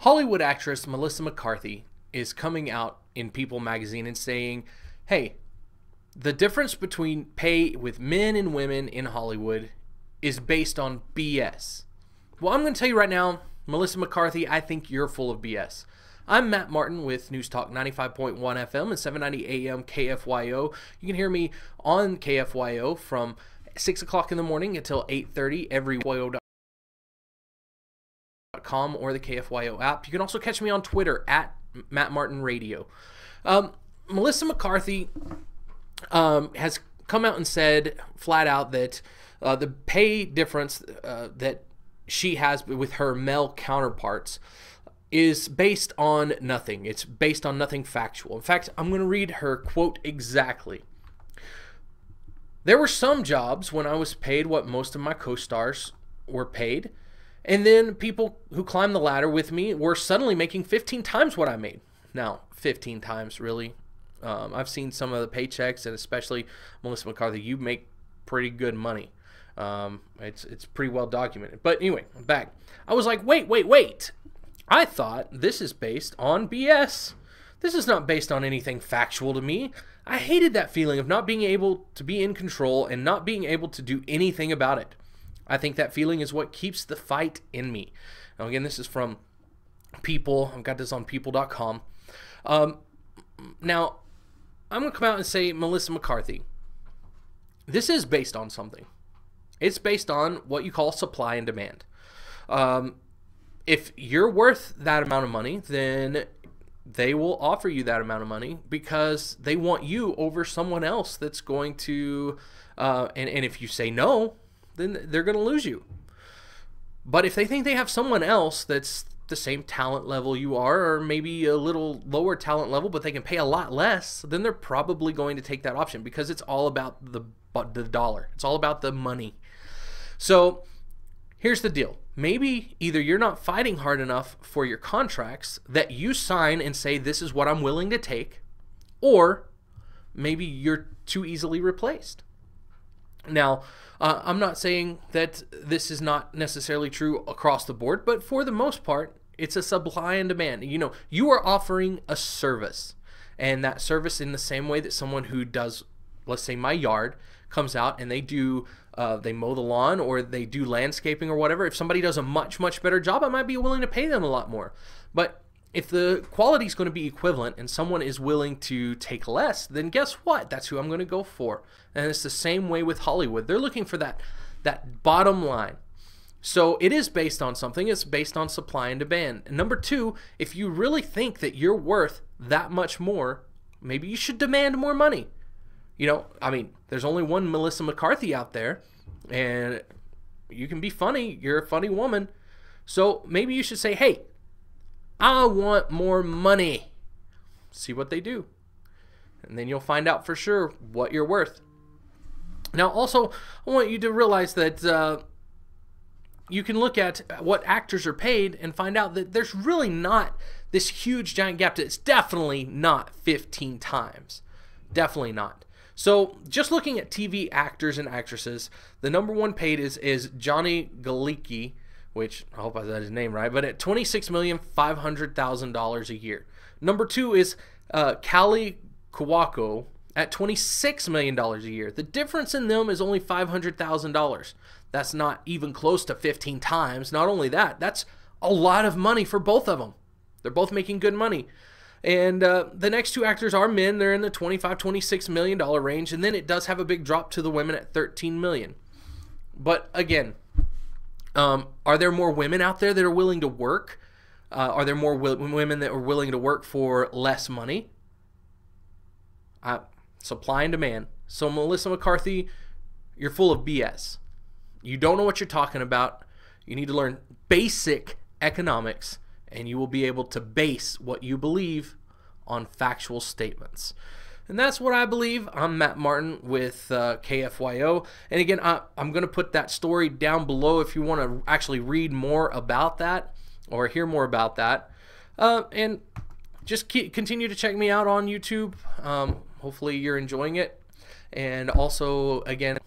Hollywood actress Melissa McCarthy is coming out in People magazine and saying, hey, the difference between pay with men and women in Hollywood is based on BS. Well, I'm going to tell you right now, Melissa McCarthy, I think you're full of BS. I'm Matt Martin with News Talk 95.1 FM and 790 AM KFYO. You can hear me on KFYO from 6 o'clock in the morning until 8:30 every KFYO.com or the KFYO app. You can also catch me on Twitter at Matt Martin Radio. Melissa McCarthy has come out and said flat out that the pay difference that she has with her male counterparts is based on nothing. It's based on nothing factual. In fact, I'm going to read her quote exactly. There were some jobs when I was paid what most of my co-stars were paid, and then people who climbed the ladder with me were suddenly making 15 times what I made. Now, 15 times, really? I've seen some of the paychecks, and especially Melissa McCarthy, you make pretty good money. It's pretty well documented. But anyway, I'm back. I was like, wait. I thought this is based on BS. This is not based on anything factual to me. I hated that feeling of not being able to be in control and not being able to do anything about it. I think that feeling is what keeps the fight in me. Now, again, this is from People. I've got this on people.com. Now, I'm going to come out and say, Melissa McCarthy, this is based on something. It's based on what you call supply and demand. If you're worth that amount of money, then they will offer you that amount of money because they want you over someone else that's going to, and if you say no, then they're going to lose you. But if they think they have someone else that's the same talent level you are, or maybe a little lower talent level, but they can pay a lot less, then they're probably going to take that option because it's all about the dollar. It's all about the money. So here's the deal. Maybe either you're not fighting hard enough for your contracts that you sign and say, this is what I'm willing to take, or maybe you're too easily replaced. Now, I'm not saying that this is not necessarily true across the board, but for the most part, it's a supply and demand. You know, you are offering a service, and that service in the same way that someone who does, let's say my yard, comes out and they do, they mow the lawn or they do landscaping or whatever. If somebody does a much better job, I might be willing to pay them a lot more. But if the quality is going to be equivalent and someone is willing to take less, then guess what? That's who I'm going to go for. And it's the same way with Hollywood. They're looking for that bottom line. So it is based on something. It's based on supply and demand. And number two, if you really think that you're worth that much more, maybe you should demand more money. You know, I mean, there's only one Melissa McCarthy out there, and you can be funny. You're a funny woman. So maybe you should say, hey, I want more money. See what they do. And then you'll find out for sure what you're worth. Now, also, I want you to realize that you can look at what actors are paid and find out that there's really not this huge giant gap. It's definitely not 15 times. Definitely not. So just looking at TV actors and actresses, the number one paid is Johnny Galecki, which I hope I said his name right, but at $26,500,000 a year. Number two is Callie Kawako at $26 million a year. The difference in them is only $500,000. That's not even close to 15 times. Not only that, that's a lot of money for both of them. They're both making good money. And the next two actors are men. They're in the $25–26 million range. And then it does have a big drop to the women at $13 million. But again, are there more women out there that are willing to work? Are there more women that are willing to work for less money? Supply and demand. So Melissa McCarthy, you're full of BS. You don't know what you're talking about. You need to learn basic economics, and you will be able to base what you believe on factual statements. And that's what I believe. I'm Matt Martin with KFYO. And again, I'm going to put that story down below if you want to actually read more about that or hear more about that. And just continue to check me out on YouTube. Hopefully you're enjoying it. And also, again,